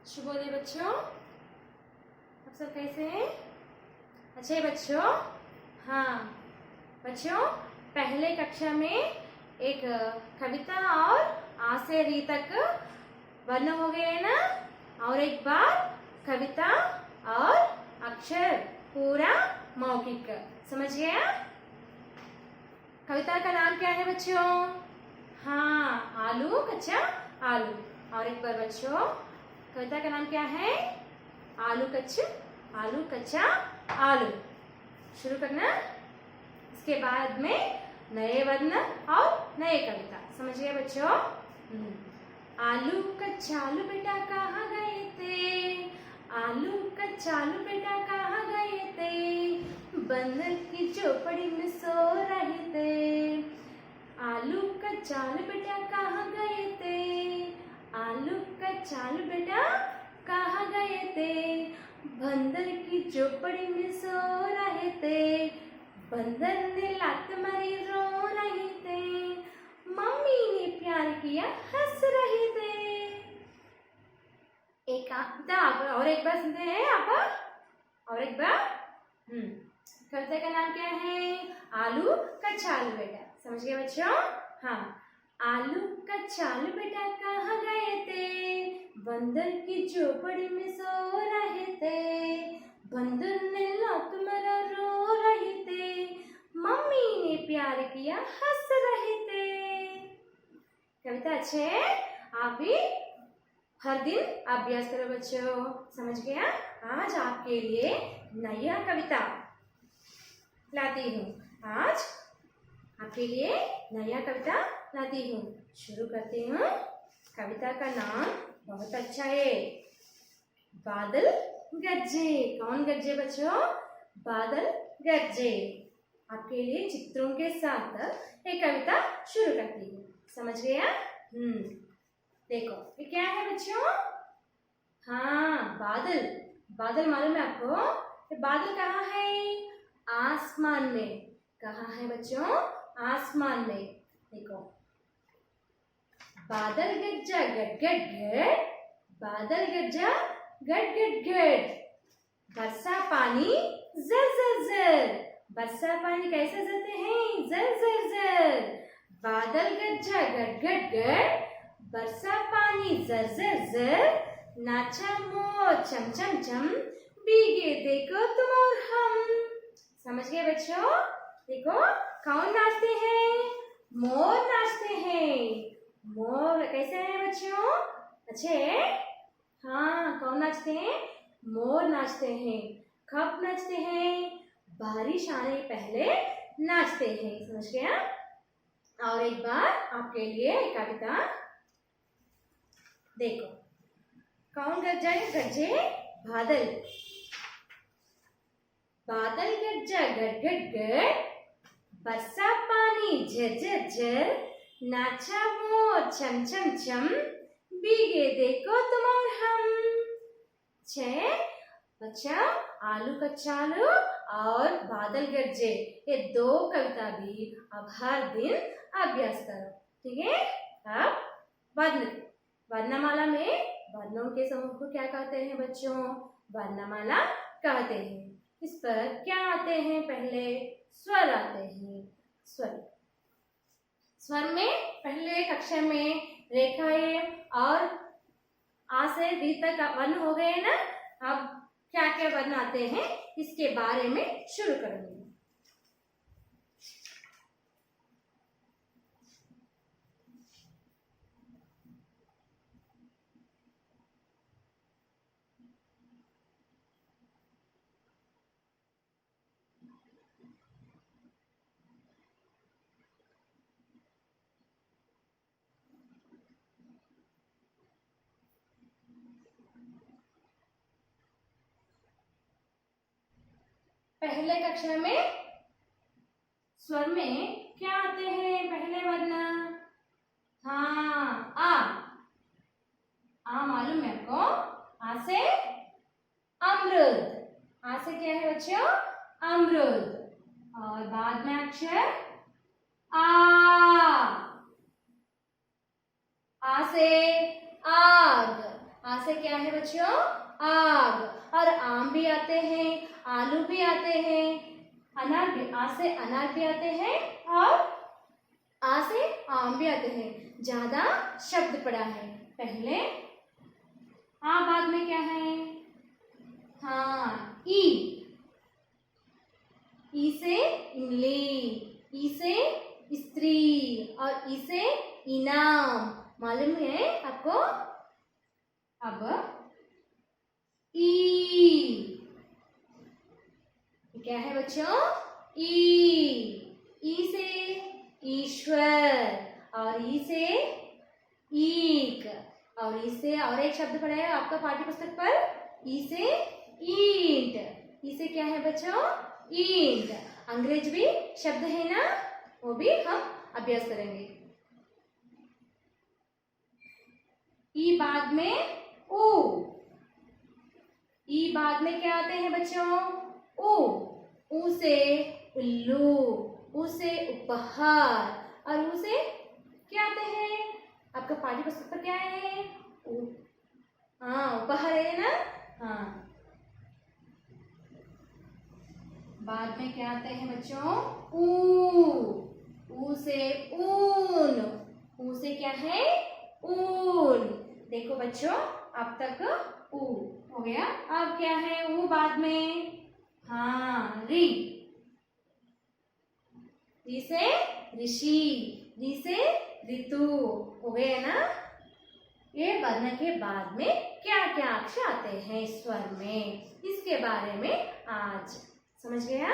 शुभोदय बच्चों, आप सब कैसे हैं? अच्छे बच्चों। हाँ बच्चों, पहले कक्षा में एक कविता और आ से री तक वर्ण हो गए ना, और एक बार कविता और अक्षर पूरा मौखिक। समझ गया? कविता का नाम क्या है बच्चों? हाँ, आलू कच्चा आलू। और एक बार बच्चों, कविता का नाम क्या है? आलू कच्चा आलू। शुरू करना। इसके बाद में नए वर्ण और नए कविता। समझ गए बच्चों? आलू कच्चा आलू बेटा कहाँ गए थे? आलू कच्चा आलू बेटा कहाँ गए थे? बंदर की झोपड़ी में सो रहे थे। आलू कच्चा आलू बेटा कहाँ गए थे? आलू कच्चा आलू बेटा कहाँ गए थे? बंदर की झोपड़ी में सो रहे थे। बंदर ने लात मारी रो रहे थे। मम्मी ने प्यार किया हंस रहे थे। एक और एक बार सुनते हैं आप। और एक बार कविता का नाम क्या है? आलू कच्चा आलू बेटा। समझ गए बच्चों? हाँ। आलू कच्चा आलू बेटा कहाँ गए थे? बंदर की झोपड़ी में सो रहे थे। बंदर ने लात मारा रो रहे थे। मम्मी ने प्यार किया हंस रहे थे। कविता अच्छे है? आप भी हर दिन अभ्यास करो बच्चों। समझ गया? आज आपके लिए नया कविता लाती हूँ। आज आपके लिए नया कविता लाती हूँ। शुरू करती हूँ। कविता का नाम बहुत अच्छा है, बादल गरजे। कौन गरजे बच्चों? बादल गरजे। आपके लिए चित्रों के साथ एक कविता शुरू करती हूँ। समझ गया? देखो ये क्या है बच्चों? हाँ, बादल। बादल मालूम है आपको? ये बादल कहाँ है? आसमान में। कहाँ है बच्चों? आसमान में। देखो, बादल गरजा गट गट गट, बादल गरजा गट गट गट, बरसा पानी जर जर जर। बरसा पानी कैसे गिरते हैं? जर जर जर। बादल गरजा गट गट गट, बरसा पानी जर जर जर, नाचा मोर चम चम चम, भीगे देखो तुम और हम। समझ गए बच्चों? देखो, कौन नाचते हैं? मोर नाचते हैं। मोर कैसे हैं बच्चों? अच्छे? हाँ, कौन नाचते हैं? मोर नाचते हैं। कब नाचते हैं? बारिश आने पहले नाचते हैं। समझ गया? और एक बार आपके लिए कविता देखो। कौन गरजाए? गरजे बादल। बादल गरजा गट गट गट, बरसा पानी झर झर झर, नाचा मोर छम छम छम, भीगे देखो तुम और हम। अच्छा, आलू कच्चा आलू और बादल गरजे, ये दो कविता भी अब हर दिन अभ्यास करो। ठीक है? अब वर्णमाला में वर्णों के समूह को क्या कहते हैं बच्चों? वर्णमाला कहते हैं। इस पर क्या आते हैं? पहले स्वर आते हैं। स्वर में पहले कक्षा में रेखाएं और आ से री तक वर्ण हो गए ना। अब क्या क्या वर्ण आते हैं इसके बारे में शुरू करेंगे। पहले कक्षा में स्वर में क्या आते हैं? पहले वर्ण, हाँ, आ मालूम है आपको? आ से अमृत। आ से क्या है बच्चों? अमृत। और बाद में अक्षर आ से आग। आ से क्या है बच्चों? आग। और आम भी आते हैं, आलू भी आते हैं, अनार भी, आ से अनार भी आते हैं और आ से आम भी आते हैं। ज्यादा शब्द पड़ा है। पहले आ, बाद में क्या है? हाँ, ई। ई से इमली, ई से स्त्री और ई से इनाम। मालूम है आपको? अब ई, क्या है बच्चों? ई। ई से ईश्वर और ई से ईक और ई से और एक शब्द पढ़ा है आपका पाठ्य पुस्तक पर, ई से ईंट। ई से क्या है बच्चों? ईंट। अंग्रेज भी शब्द है ना, वो भी हम अभ्यास करेंगे। ई बाद में ऊ। ई बाद में क्या आते हैं बच्चों? ऊ। ऊ से उल्लू, ऊ से उपहार और ऊ से क्या आते हैं? आपका पाठ्य पुस्तक पर क्या है? हाँ, उपहार है ना। हाँ, बाद में क्या आते हैं बच्चों? ऊ। ऊ से ऊन, ऊ से क्या है? ऊन। देखो बच्चों, अब तक ऊ हो गया। अब क्या है? ऊ बाद में, हाँ, री। री से ऋषि, री से ऋतु हो गया ना। ये वर्ण के बाद में क्या क्या अक्षर आते हैं स्वर में, इसके बारे में आज समझ गया।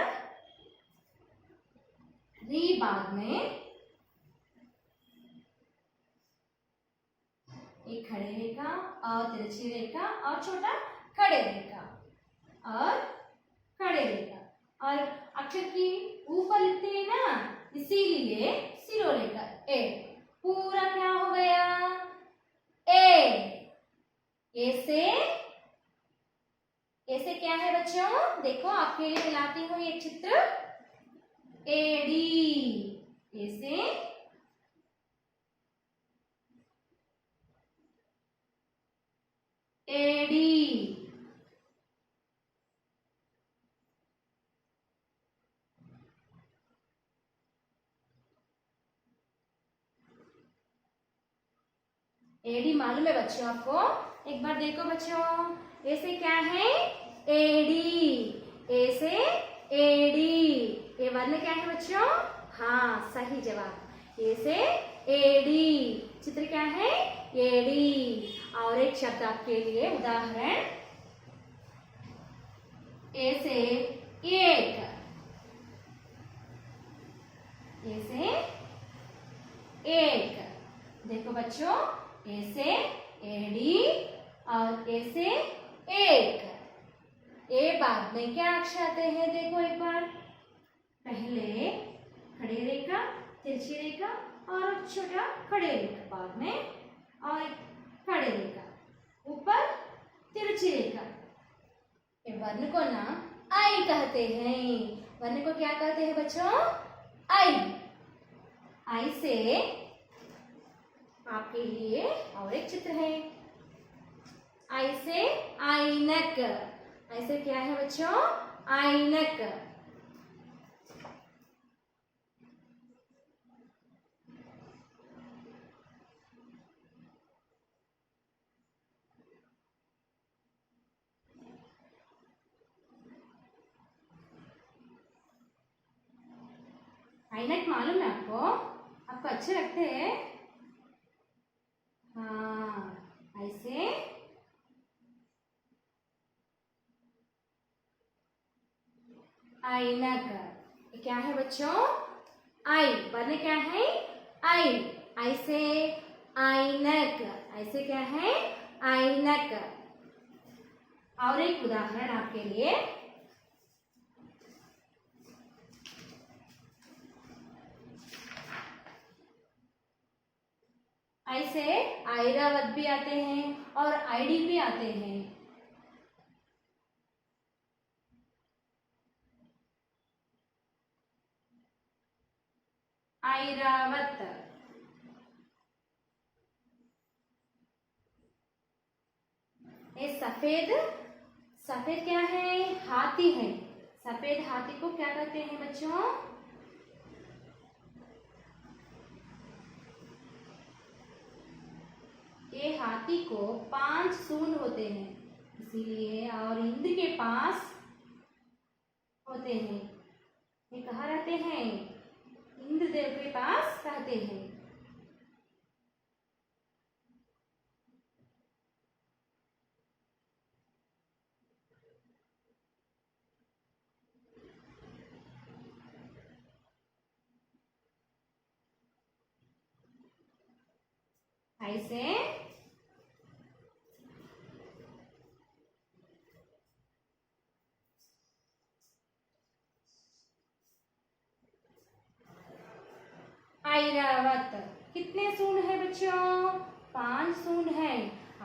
री बाद में एक खड़े रेखा और तिरछी रेखा और छोटा खड़े रेखा और खड़े रेखा और अक्षर की ऊपर लिखते हैं ना, इसीलिए सिरोरेखा ए। पूरा क्या हो गया? ए। ए से क्या है बच्चों? देखो आपके लिए मिलाती हूँ एक चित्र। एडी। ए से एडी। एडी मालूम है बच्चों आपको? एक बार देखो बच्चों, ए से क्या है? एडी। ए से एडी। ये वर्ण क्या है बच्चों? हाँ, सही जवाब। ए से एडी। चित्र क्या है? एडी। और एक शब्द आपके लिए उदाहरण, ए से एक। ए से एक। देखो बच्चों, ए से एडी और ए से एक। ए बाद में क्या अक्षर आते हैं? देखो एक बार। पहले खड़ी रेखा, तिरछी रेखा और छोटा खड़े रेखा, बाद में और खड़े रेखा, ऊपर तिरछी रेखा। ये वर्ण को ना आई कहते हैं। वर्ण को क्या कहते हैं बच्चों? आई। आई से आपके लिए और एक चित्र है। आई से ऐनक। आई से क्या है बच्चों? ऐनक। ऐनक मालूम है आपको? आपको अच्छे लगते हैं? हाँ, ऐसे ऐनक। क्या है बच्चों? आई। वर्ण क्या है? आई। ऐसे ऐनक। ऐसे क्या है? ऐनक। और एक उदाहरण आपके लिए, ऐसे ऐरावत भी आते हैं और आईडी भी आते हैं। ऐरावत। ये सफेद, सफेद क्या है? हाथी है। सफेद हाथी को क्या कहते हैं बच्चों? ये हाथी को 5 सूंड होते हैं, इसीलिए, और इंद्र के पास होते हैं। ये कहाँ रहते हैं? इंद्रदेव के पास रहते हैं। ऐसे ऐरावत कितने सूंड है बच्चों? 5 सूंड है।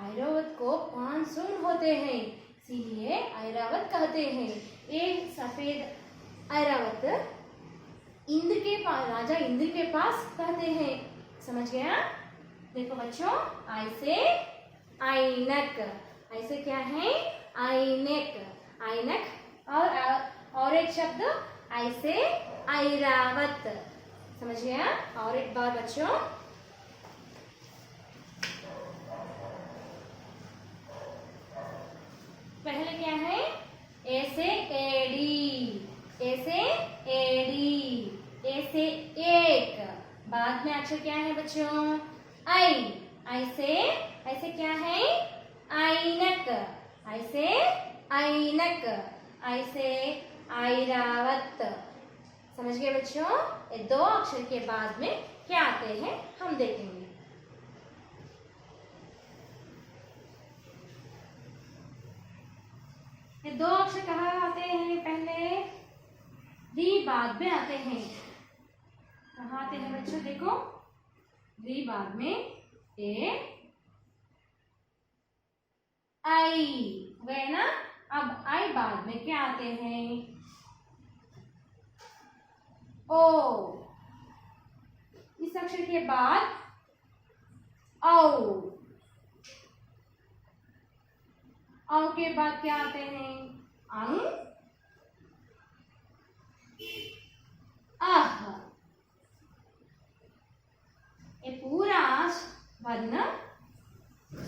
ऐरावत को 5 सूंड होते हैं, इसीलिए ऐरावत कहते हैं। एक सफेद ऐरावत इंद्र के पास, राजा इंद्र के पास कहते हैं। समझ गया? देखो बच्चों, ऐसे ऐनक, ऐसे क्या है? ऐनक, ऐनक। और एक शब्द ऐसे ऐरावत। समझ गया? और एक बार बच्चों, पहले क्या है? ऐसे एडी, ऐसे एडी, ऐसे एक। बाद में अक्षर क्या है बच्चों? आई। ऐसे, ऐसे क्या है? ऐनक, ऐसे ऐनक, ऐसे ऐरावत। समझ गए बच्चों? ये 2 अक्षर के बाद में क्या आते हैं हम देखेंगे। ये 2 अक्षर कहाँ आते हैं? पहले री, बाद में आते हैं। कहाँ आते हैं बच्चों? देखो, री बाद में, ए आई गए ना। अब आई बाद में क्या आते हैं? ओ। इस अक्षर के बाद औ। औ के बाद क्या आते हैं? अंग, अह। ये पूरा वर्ण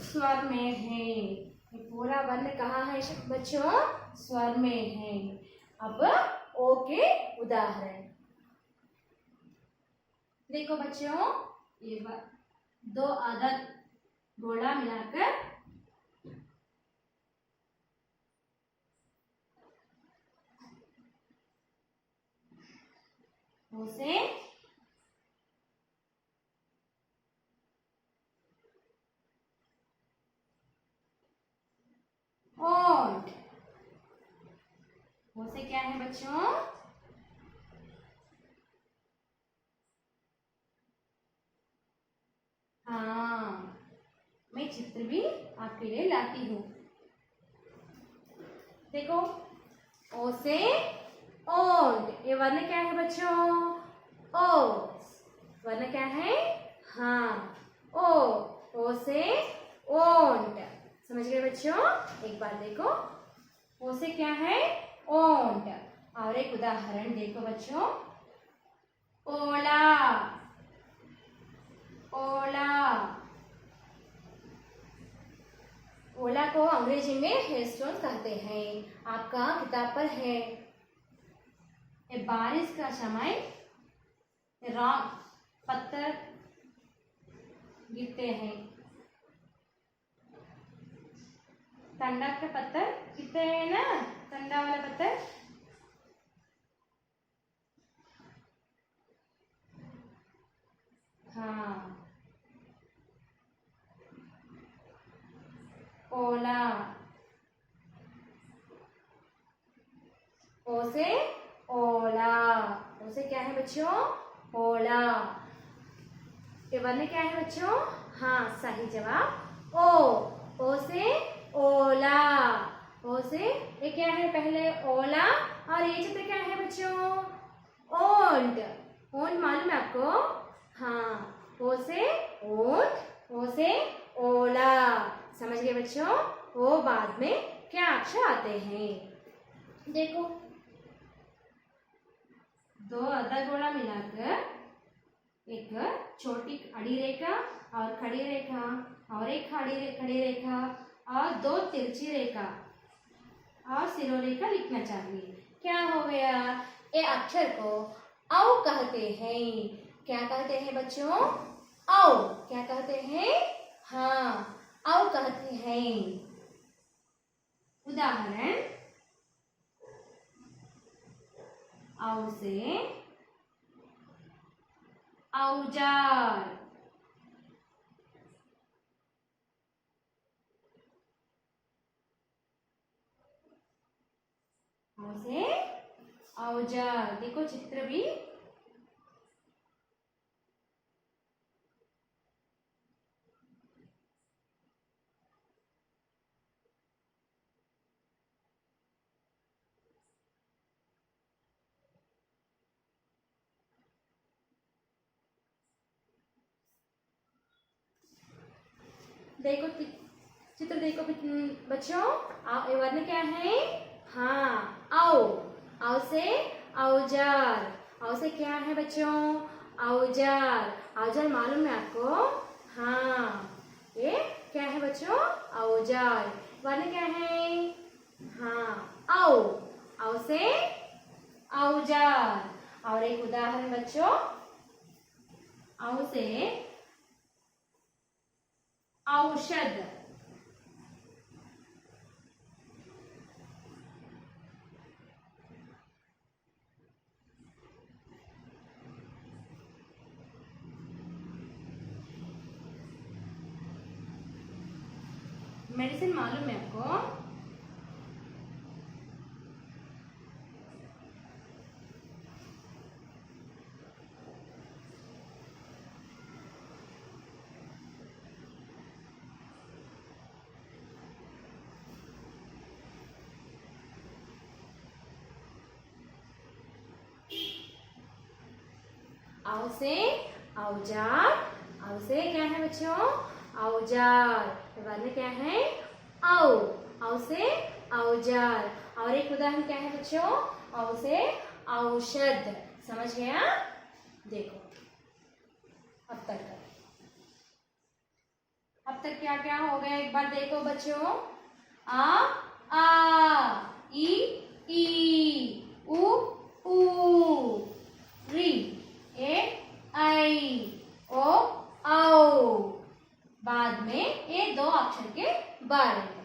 स्वर में है। ये पूरा वर्ण कहाँ है बच्चों? स्वर में है। अब ओ के उदाहरण देखो बच्चों, ये 2 अदद गोला मिलाकर उसे ओंठ, उसे क्या है बच्चों? हाँ, मैं चित्र भी आपके लिए लाती हूँ। देखो, ओ से ओंठ। ये वर्ण क्या है बच्चों? ओ। वर्ण क्या है? हाँ, ओ। ओ से ओंठ। समझ गए बच्चों? एक बार देखो, ओ से क्या है? ओंठ। और एक उदाहरण देखो बच्चों, ओला, ओला। ओला को अंग्रेजी में हेलस्टोन कहते हैं। आपका किताब पर है। ये बारिश का समय, पत्थर गिरते हैं। ठंडा के पत्थर गिरते हैं ना, ठंडा वाला पत्थर। हाँ, ओला। ओ से ओला। ओ से क्या है बच्चों? ओला। ये वर्ण क्या है बच्चों? हाँ, सही जवाब ओ। ओ से ओला। ओ से ये क्या है? पहले ओला। और ये चित्र क्या है बच्चों? ओंठ। ओंठ मालूम है आपको? हाँ, ओ से ओंठ, ओ से ओला। समझ गए बच्चों? वो बाद में क्या अक्षर आते हैं? देखो, दो आधा गोला मिलाकर एक छोटी खड़ी रेखा और खड़ी रेखा और एक खड़ी रेखा और दो तिरछी रेखा और सिरोरेखा लिखना चाहिए। क्या हो गया? ये अक्षर को औ कहते हैं। क्या कहते हैं बच्चों? औ। क्या कहते हैं? हाँ, औ कहते हैं। उदाहरण, औ से औजार, औ से औजार। देखो चित्र भी, देखो चित्र देखो बच्चों। वर्ण क्या है? हाँ, औ। औ से औजार। औ से क्या है बच्चों? औजार। औजार मालूम है आपको? हाँ, ये क्या है बच्चों? औजार। वर्ण क्या है? हाँ, औ। औ से औजार। और एक उदाहरण बच्चों, औ से औषध। मेडिसिन मालूम है आपको? औ से औजार। औ से क्या है बच्चों? औजार। वर्ण क्या है? औ। औ से औजार। और एक उदाहरण क्या है बच्चों? औ से औषध। समझ गया? देखो, अब तक क्या क्या हो गया एक बार देखो बच्चों। आ ई उ ऊ, री ए आई ओ औ। बाद में ये दो अक्षर के बारे में।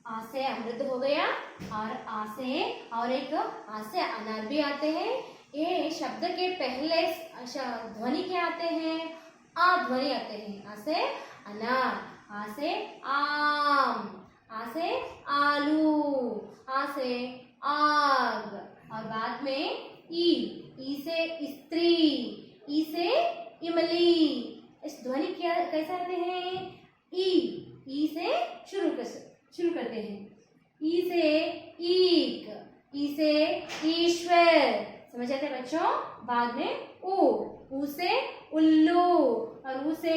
आ से अमृत हो गया, और आ से और एक आ से अनार भी आते हैं। ये शब्द के पहले ध्वनि क्या आते हैं? आ ध्वनि आते हैं। आ से अनार, आ से आम, आ से आलू, आ से आग, और बाद में ई से स्त्री, ई से इमली। इस ध्वनि क्या कैसे आते हैं? ई से शुरू करते हैं। ई से ईक, ई से ईश्वर। समझ आते हैं बच्चों? बाद में ऊ से उल्लू, और ऊ से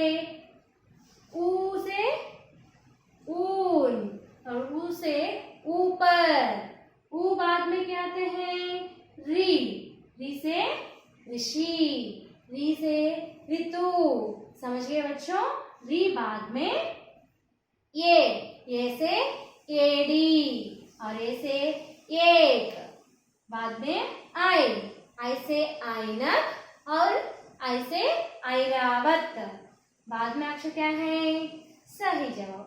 ऊन, और ऊ से ऊपर। ऊ बाद में क्या आते हैं? री से ऋषि, री से ऋतु। समझ गए बच्चों? री बाद में ये से एडी, और ये से एक। बाद में आई से ऐनक, और आई से ऐरावत। बाद में अक्षर क्या है? सही जवाब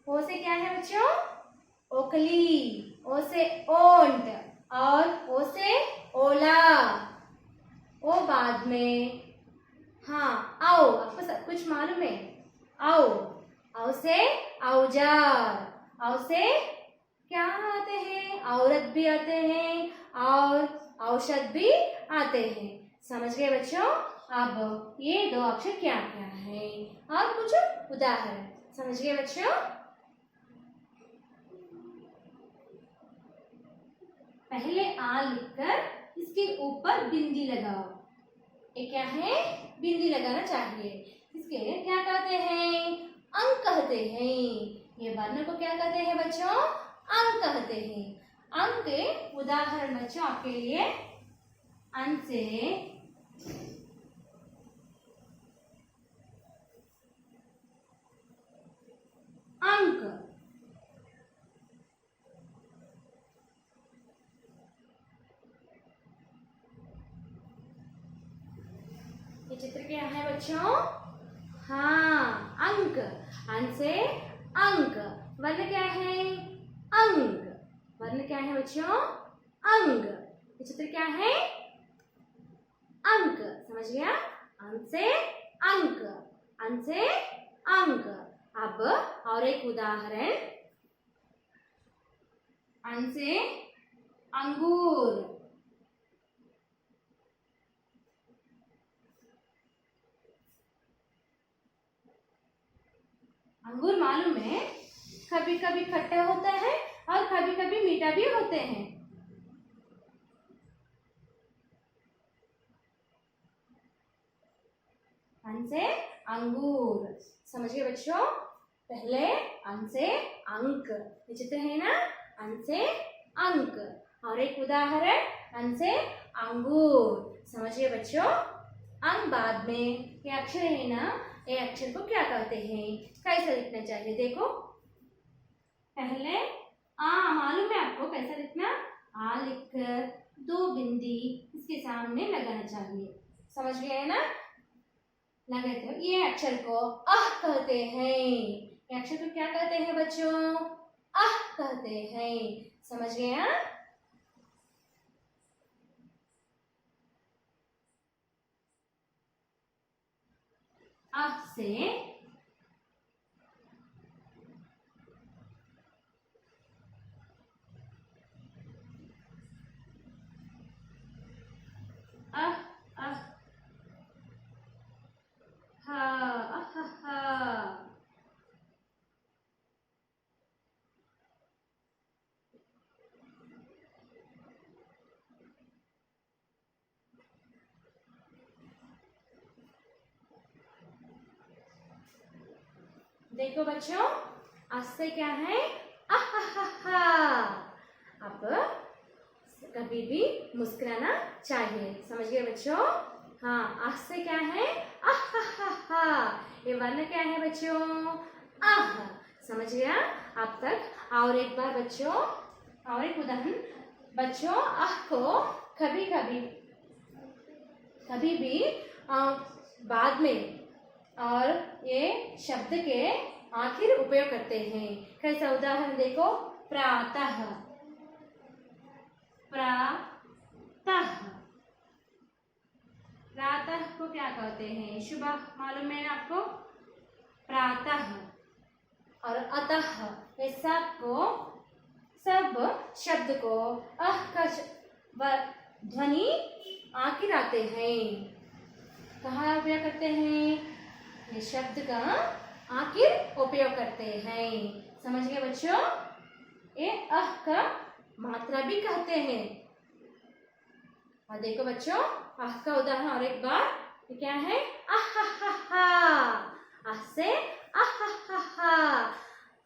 ओ से क्या है बच्चों? ओखली, ओ से ओंट, और ओ से ओला। ओ बाद में, हाँ, आओ। आपको सब कुछ मालूम है? औ, औ से औजार, औ से क्या आते हैं? औरत भी आते हैं और औषध भी आते हैं। समझ गए बच्चों? अब ये दो अक्षर क्या क्या है और कुछ उदाहरण समझ गए बच्चों? पहले आ लिखकर इसके ऊपर बिंदी लगाओ। ये क्या है? बिंदी लगाना चाहिए। इसके क्या कहते हैं? अंक कहते हैं। ये वर्ण को क्या कहते हैं बच्चों? अंक कहते हैं। अंक के उदाहरण बच्चों आपके लिए अन से अंक, ये चित्र क्या है बच्चों? हाँ, अंक। अन से अंक। वर्ण क्या है? अंक। वर्ण क्या है बच्चों? अंक। ये चित्र क्या है? अंक। समझ गया? अन से अंक, अन से अंक। अब और एक उदाहरण, अन से अंगूर। अंगूर मालूम है कभी कभी खट्टा होता है और कभी कभी मीठा भी होते हैं। अन से अंगूर। समझ गए बच्चों? पहले अन से अंक, ये चित्र है ना? अन से अंक। और एक उदाहरण, अन से अंगूर। समझिए बच्चों? अंक बाद में ये अक्षर है ना, ये अक्षर को क्या कहते हैं? कैसे लिखना चाहिए? देखो, पहले आ मालूम है आपको कैसा लिखना? आ लिखकर दो बिंदी इसके सामने लगाना चाहिए। समझ गए ना? लगे तो ये अक्षर को अह कहते हैं। ये अक्षर को क्या कहते हैं बच्चों? अह कहते हैं। समझ गए? अह से अह, अह, हा, अह, हा। देखो बच्चों, अ से क्या है? अहा। अब कभी भी मुस्कुराना चाहिए। समझ गए बच्चों? हाँ, अ से क्या है? अहा। ये वर्ण क्या है बच्चों? अह। समझ गया? अब तक और एक बार बच्चों, और एक उदाहरण बच्चों, अह को कभी भी बाद में और ये शब्द के आखिर उपयोग करते हैं। कैसा? उदाहरण देखो, प्रातः, प्रातः। प्रातः को क्या कहते हैं? सुबह मालूम है ना आपको? प्रातः। और अतः, ये सब शब्द को अह का ध्वनि आखिर आते हैं। कहाँ उपयोग करते हैं? ये शब्द का आखिर उपयोग करते हैं। समझ गए बच्चों? ये अह का मात्रा भी कहते हैं। और देखो बच्चों, अह का उदाहरण और एक बार, ये क्या है? अहा। अह से अहा।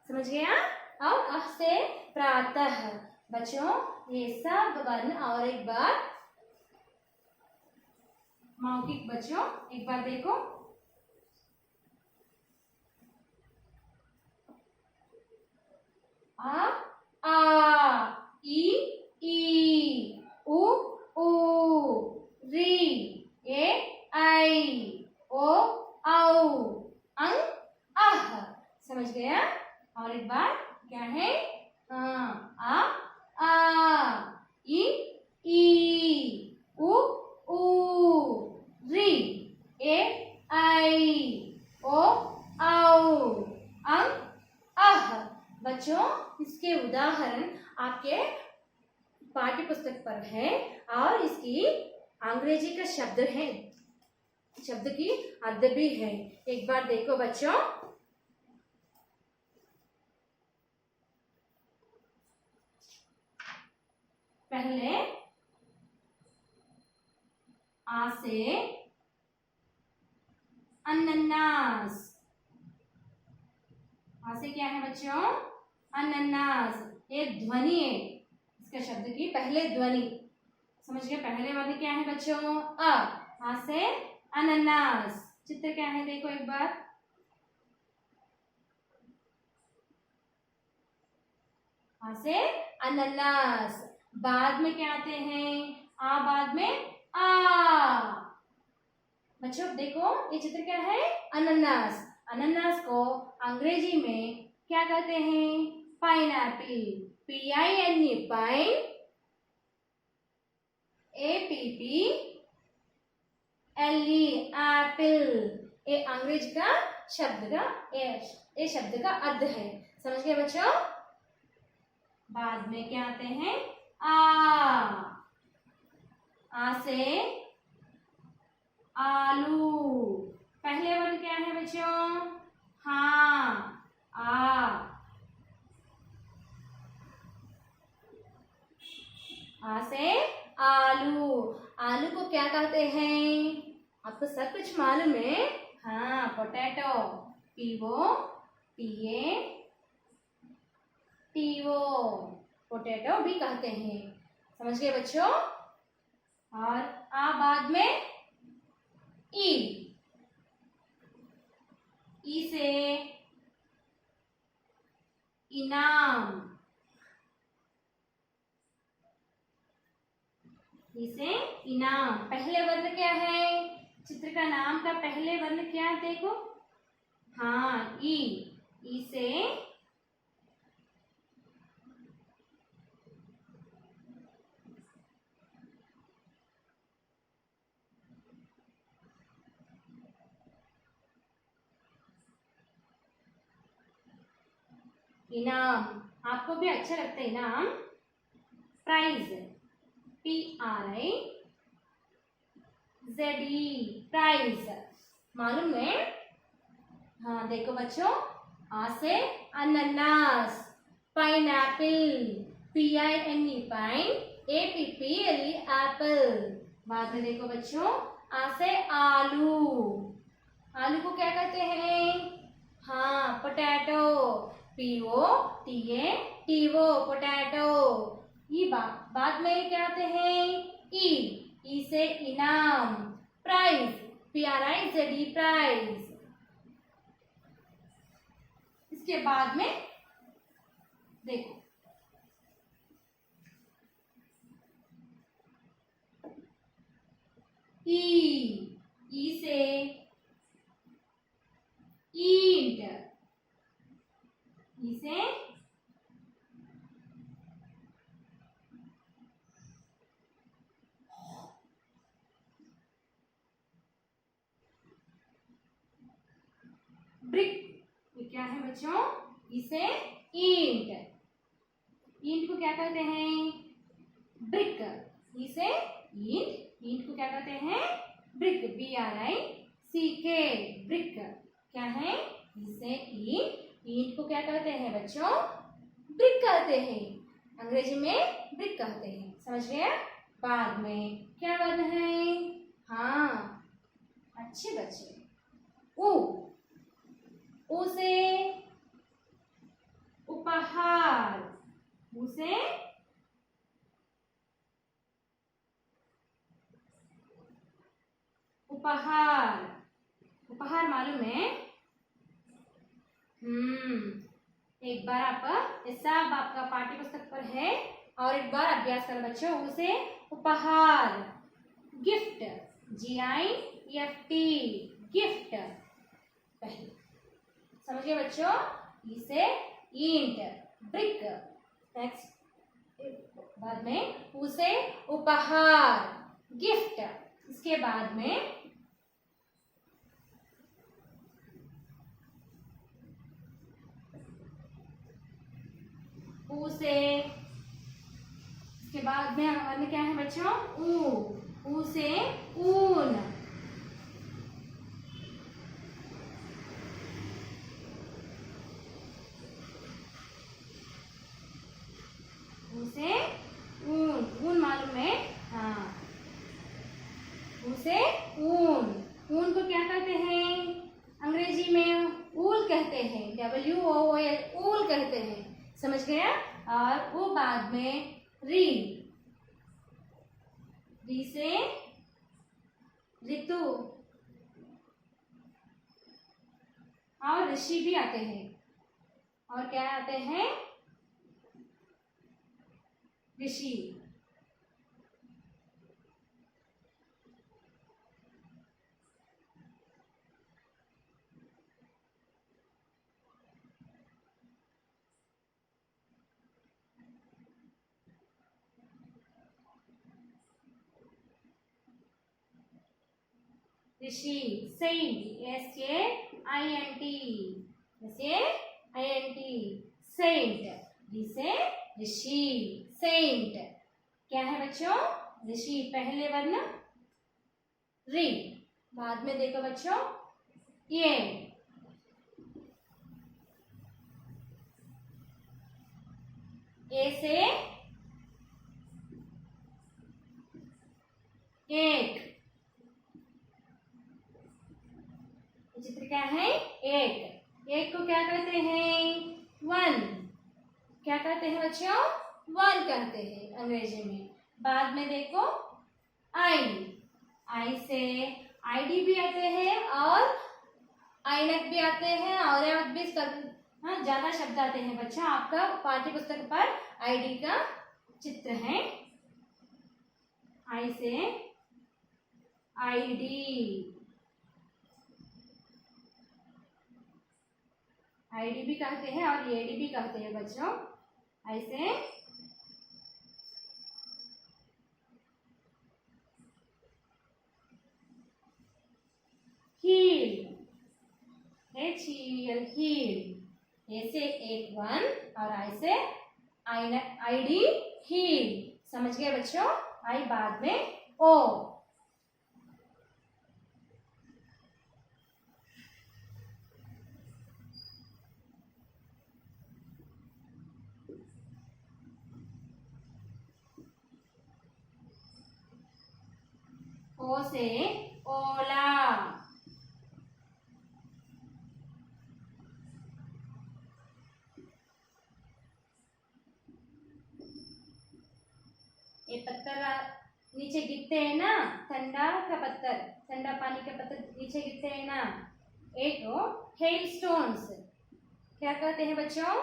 समझ गया? और अह से प्रातः। बच्चों, ये सब वर्ण और एक बार मौखिक बच्चों एक बार देखो, आ, ई, उ, री, ए, आई, ओ, औ, अं, अह। समझ गया? और एक बार क्या है? आ, ई, उ, री, ए, आई, ओ, औ, अंग, अह। बच्चों, इसके उदाहरण आपके पाठ्य पुस्तक पर है और इसकी अंग्रेजी का शब्द है, शब्द की अर्थ भी है। एक बार देखो बच्चों, पहले आ से अनन्नास। आ से क्या है बच्चों? अनन्नास। ये ध्वनि है, इसका शब्द की पहले ध्वनि। समझ गए? पहले वाले क्या है बच्चों? अ। आ से अनन्नास। चित्र क्या है देखो एक बार। आ से अनन्नास। बाद में क्या आते हैं? आ बाद में आ। बच्चों देखो, ये चित्र क्या है? अनन्नास। अनन्नास को अंग्रेजी में क्या कहते हैं? Pineapple. PINE, pine. APPLE, Apple. ये अंग्रेजी का शब्द का ये शब्द का अर्थ है। समझ गए बच्चों? बाद में क्या आते हैं? आ से आलू। पहले वर्ण क्या है बच्चों? हाँ, आ से आलू। आलू को क्या कहते हैं? आपको सब कुछ मालूम है? हाँ, पोटैटो। POTA पोटैटो भी कहते हैं। समझ गए बच्चों? और आ बाद में ई से इनाम। इसे इनाम। पहले वर्ण क्या है? चित्र का नाम का पहले वर्ण क्या है देखो। हाँ, ई से इनाम। आपको भी अच्छा लगता है इनाम? प्राइज। PRIZE, prize. मालूम है? हाँ देखो बच्चों, आ से अनन्नास, pineapple, PINE, pine. APPLE, apple. बाद में देखो बच्चों, आ से आलू। आलू को क्या कहते हैं? हाँ, पोटैटो। POTATO, potato. ये बाद में क्या आते हैं? ई से इनाम। प्राइज। PRIZE, prize. इसके बाद में देखो, ई से ईंट। ई से ब्रिक। ये क्या है बच्चों? इसे ईंट। ईंट को क्या कहते हैं? ब्रिक। इसे ईंट। ईंट को क्या कहते हैं? ब्रिक। BRICK, brick. क्या है? इसे ईंट। ईंट को क्या कहते हैं बच्चों? ब्रिक कहते हैं। अंग्रेजी में ब्रिक कहते हैं। समझ गए? बाद में क्या वर्ण है? हाँ, अच्छे बच्चे। ऊ से उपहार। ऊ से उपहार। उपहार मालूम है? एक बार आप ये सब आपका पाठ्य पुस्तक पर है और एक बार अभ्यास करो बच्चों। उसे उपहार। गिफ्ट। GIFT, gift. पहले समझ गए बच्चों? इसे ईंट, ब्रिक। नेक्स्ट बाद में उसे उपहार, गिफ्ट। इसके बाद में ऊ से, इसके बाद में वर्ण क्या है बच्चों? ऊ से ऊन, ऊ से ऊन, ऊन मालूम है? हाँ, ऊ से ऊन। ऊन को क्या कहते हैं अंग्रेजी में? ऊल कहते हैं, WOOL, ऊल कहते हैं, समझ गया? और वो बाद में री, री से ऋतु और ऋषि भी आते हैं। और क्या आते हैं? ऋषि। ऋषि, सेंट, SAINT, सेंट, जिसे ऋषि, सेंट। क्या है बच्चों? ऋषि, पहले वर्ण री, बाद में देखो बच्चों ये, ए से एक, चित्र क्या है? एक। एक को क्या कहते हैं? वन। क्या कहते हैं बच्चों? वन कहते हैं अंग्रेजी में। बाद में देखो आई, आई से ID भी आते हैं और ऐनक भी आते हैं और भी ज्यादा शब्द आते हैं बच्चा। आपका पाठ्य पुस्तक पर ID का चित्र है। आई से ID, ID भी कहते हैं और AD भी कहते हैं बच्चों। ऐसे हील, HEL, हील। ऐसे एक वन और ऐसे ID, हील। समझ गए बच्चों? आई बाद में ओ, ओ से ओला, ये पत्थर नीचे गिरते हैं ना, ठंडा का पत्थर, ठंडा पानी के पत्थर नीचे गिरते हैं ना, एक हो हेल स्टोन्स। क्या कहते हैं बच्चों?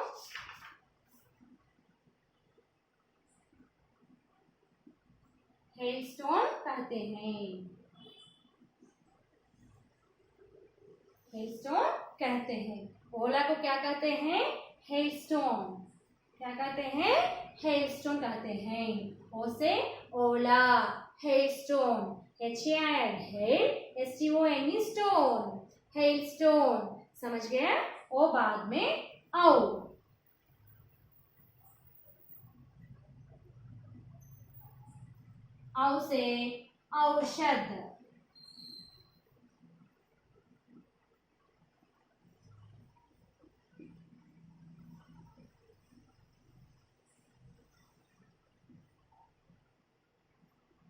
हेल स्टोन कहते हैं, हेल स्टोन कहते हैं। ओला को क्या कहते हैं? Hailstone. क्या कहते हैं? हेल स्टोन कहते हैं। ओ से ओला, hailstone, HAIL, hail, STONE, stone, hailstone. समझ गया? ओ बाद में औ, औ से औषध,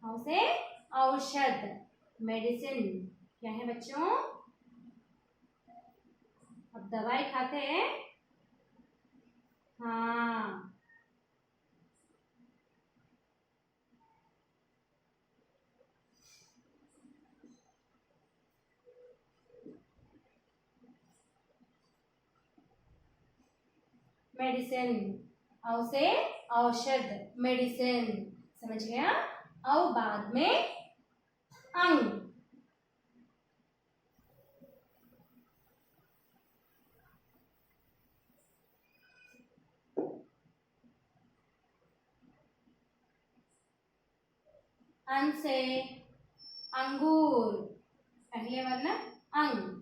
औ से औषध, मेडिसिन। क्या है बच्चों? अब दवाई खाते हैं। हाँ, मेडिसिन। औ से औषध, मेडिसिन। समझ गया? औ बाद में अंग, अन से अंगूर, पहले वर्ण अंग,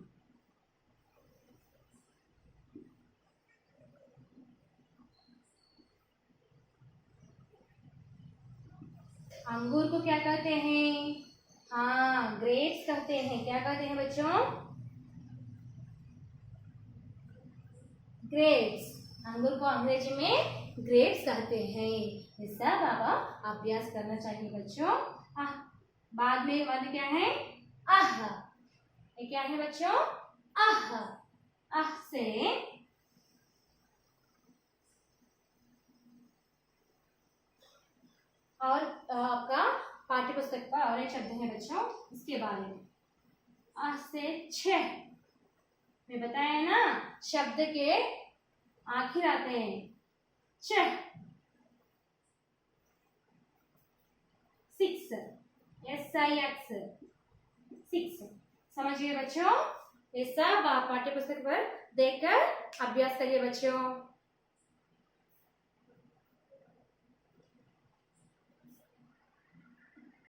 अंगूर को क्या कहते हैं? हाँ, ग्रेप्स कहते हैं। क्या कहते हैं बच्चों? ग्रेप्स। अंगूर को अंग्रेजी में ग्रेप्स कहते हैं। ये सब आप अभ्यास करना चाहिए बच्चों। बाद में वाले क्या है? आह। ये क्या है बच्चों? आह। आह से और आपका पाठ्य पुस्तक का और एक शब्द है बच्चों, इसके बारे में। आह से छह में बताया ना, शब्द के आखिर आते हैं छह। 6 SIX 6। समझिए बच्चों, ये सब आप पाठ्य पुस्तक पर देखकर अभ्यास करिए बच्चों।